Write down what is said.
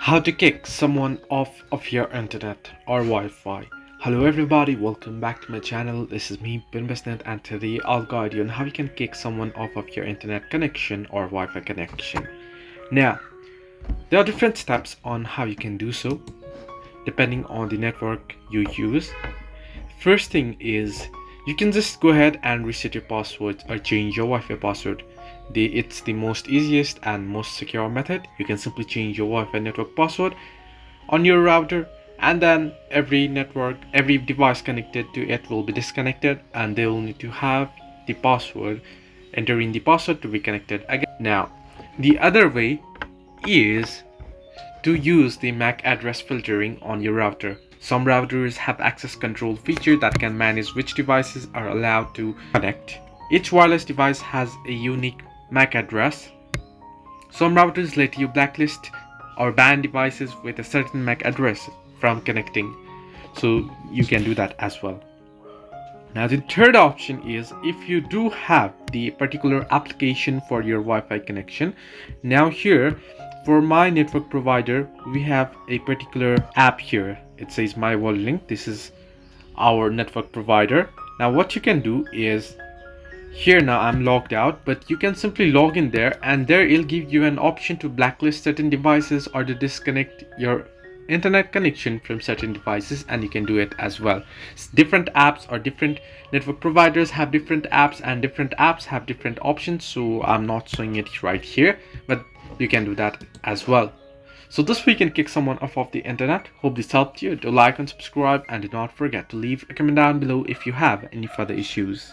How to kick someone off of your internet or Wi-Fi. Hello everybody, welcome back to my channel. This is me, Binbasnet, and today I'll guide you on how you can kick someone off of your internet connection or Wi-Fi connection. Now, there are different steps on how you can do so, depending on the network you use. First thing is, you can just go ahead and reset your password or change your Wi-Fi password. It's the most easiest and most secure method. You can simply change your Wi-Fi network password on your router, and then every device connected to it will be disconnected, and they will need to have the password, entering the password to be connected again. Now, the other way is to use the MAC address filtering on your router. Some routers have access control feature that can manage which devices are allowed to connect. Each wireless device has a unique MAC address. Some routers let you blacklist or ban devices with a certain MAC address from connecting, so you can do that as well. Now the third option is if you do have the particular application for your Wi-Fi connection. Now here, for my network provider, we have a particular app here. It says My WorldLink. This is our network provider. Now what you can do is, here now I'm logged out, but you can simply log in there, and there it'll give you an option to blacklist certain devices or to disconnect your internet connection from certain devices, and you can do it as well. Different apps or different network providers have different apps, and different apps have different options, so I'm not showing it right here, but you can do that as well. So this way you can kick someone off of the internet. Hope this helped you. Do like and subscribe, and do not forget to leave a comment down below if you have any further issues.